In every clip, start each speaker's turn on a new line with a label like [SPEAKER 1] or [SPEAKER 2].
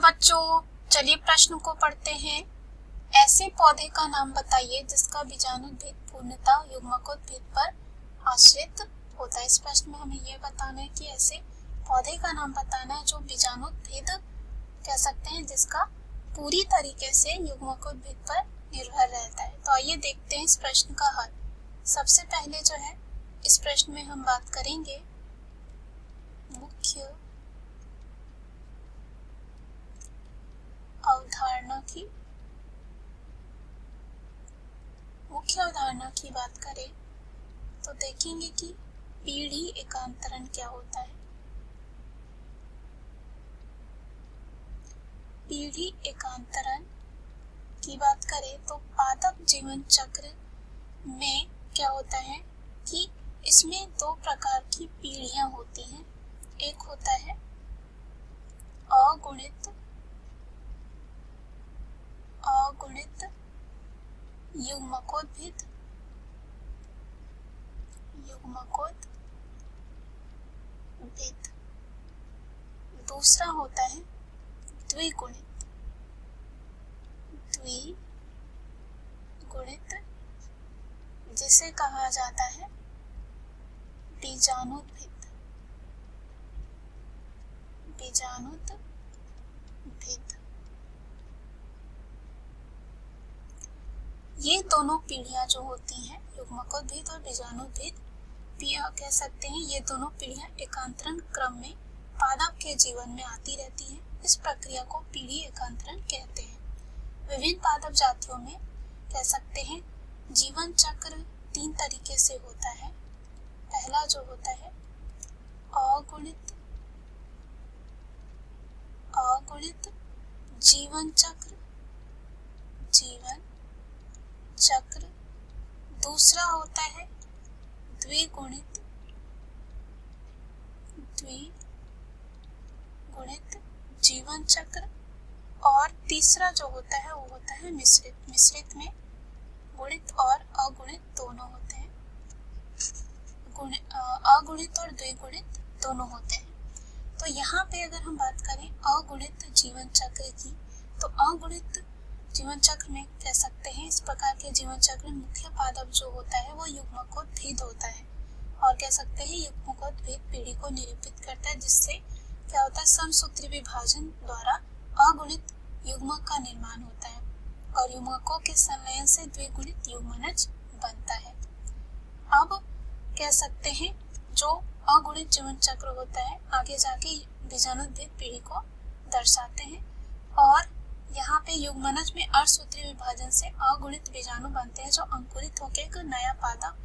[SPEAKER 1] बच्चों, चलिए प्रश्न को पढ़ते हैं। ऐसे पौधे का नाम बताइए जिसका बीजाणुभेद पूर्णतः युग्मकोद्भेद पर आश्रित होता है। इस प्रश्न में हमें यह बताना है कि ऐसे पौधे का नाम बताना है जो बीजाणुभेद कह सकते हैं जिसका पूरी तरीके से युग्मकोद्भेद पर निर्भर रहता है। तो आइए देखते हैं इस प्रश्न का हल। सबसे पहले जो है इस प्रश्न में हम बात करेंगे मुख्य अवधारणा की बात करें तो देखेंगे कि पीढ़ी एकांतरण क्या होता है। पीढ़ी एकांतरण की बात करें तो पादप जीवन चक्र में क्या होता है कि इसमें दो प्रकार की पीढ़ियां होती हैं। एक होता है अगुणित युग्मकोद्भेद, दूसरा होता है द्विगुणित जिसे कहा जाता है बीजाणुभेद। ये दोनों पीढ़ियां जो होती हैं युग्मकोद्भेद और बीजाणुभेद कह सकते हैं, ये दोनों पीढ़ियां एकांतरण क्रम में पादप के जीवन में आती रहती हैं। इस प्रक्रिया को पीढ़ी एकांतरण कहते हैं। विभिन्न पादप जातियों में कह सकते हैं जीवन चक्र तीन तरीके से होता है। पहला जो होता है अगुणित जीवन चक्र, दूसरा होता है द्विगुणित जीवन चक्र, और तीसरा जो होता है वो होता है मिश्रित में गुणित और अगुणित दोनों होते हैं। अगुणित और द्विगुणित दोनों होते हैं। तो यहाँ पे अगर हम बात करें अगुणित जीवन चक्र की, तो अगुणित जीवन चक्र में कह सकते हैं इस प्रकार के जीवन चक्र में मुख्य पादप जो होता है वो युग्मकोद्भेद होता है, और कह सकते हैं युग्मकोद्भेद पीढ़ी को निरूपित करता है, जिससे क्या होता है समसूत्री विभाजन द्वारा अगुणित युग्मक का निर्माण होता है और युग्मकों के संलयन से द्विगुणित युग्मनज बनता है। अब कह सकते हैं जो अगुणित जीवन चक्र होता है आगे जाके बीजाणुभेद पीढ़ी को दर्शाते हैं, और यहाँ पे युग्मनज में अर्धसूत्री विभाजन से अगुणित बीजाणु बनते हैं जो अंकुरित होकर एक नया पादप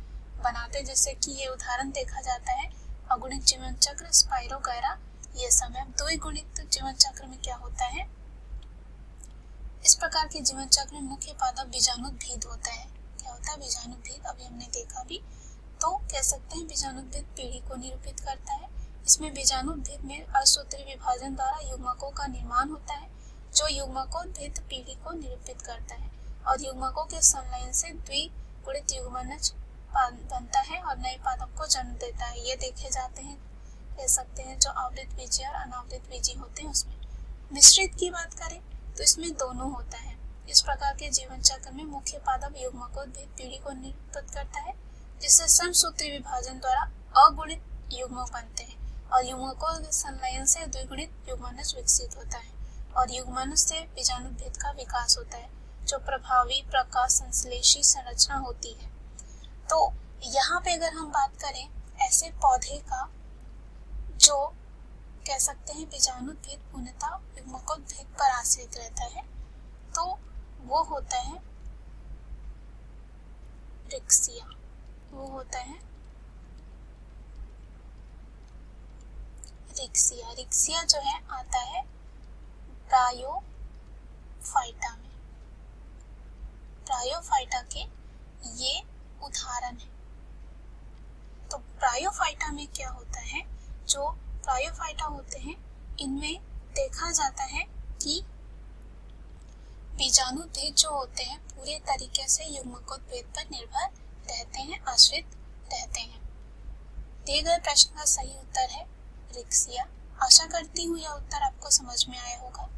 [SPEAKER 1] बनाते हैं। जैसे कि ये उदाहरण देखा जाता है अगुणित जीवन चक्र, स्पाइरोगैरा, ये समय। द्विगुणित जीवन चक्र में क्या होता है, इस प्रकार के जीवन चक्र में मुख्य पादप बीजाणुभेद होता है। क्या होता है बीजाणुभेद, अभी हमने देखा भी। तो कह सकते हैं बीजाणुभेद पीढ़ी को निरूपित करता है। इसमें बीजाणुभेद में अर्धसूत्री विभाजन द्वारा युग्मकों का निर्माण होता है जो युग्मकोद्भेद पीढ़ी को निरूपित करता है, और युग्मकों के संलयन से द्विगुणित युग्मनज बनता है और नए पादप को जन्म देता है। ये देखे जाते हैं, कह सकते हैं जो आवृत बीजी और अनावृत बीजी होते हैं उसमें। मिश्रित की बात करें तो इसमें दोनों होता है। इस प्रकार के जीवन चक्र में मुख्य पादप युग्मकोद्भेद पीढ़ी को निरूपित करता है, जिससे समसूत्री विभाजन द्वारा अगुणित युग्मक बनते हैं और युग्मकों के संलयन से द्विगुणित युग्मनज विकसित होता है, और युग्मनज से बीजाणुभेद का विकास होता है जो प्रभावी प्रकाश संश्लेषी संरचना होती है। तो यहाँ पे अगर हम बात करें ऐसे पौधे का जो कह सकते हैं बीजाणुभेद पूर्णतः युग्मकोद्भेद पर आश्रित रहता है, तो वो होता है रिक्सिया। रिक्सिया जो है आता है ब्रायोफाइटा के ये उदाहरण है। तो ब्रायोफाइटा में क्या होता है, जो ब्रायोफाइटा होते हैं इनमें देखा जाता है कि बीजाणुभेद जो होते हैं पूरे तरीके से युग्मकोद्भेद पर निर्भर रहते हैं, आश्रित रहते हैं। दिए गए प्रश्न का सही उत्तर है रिक्सिया। आशा करती हूँ यह उत्तर आपको समझ में आया होगा।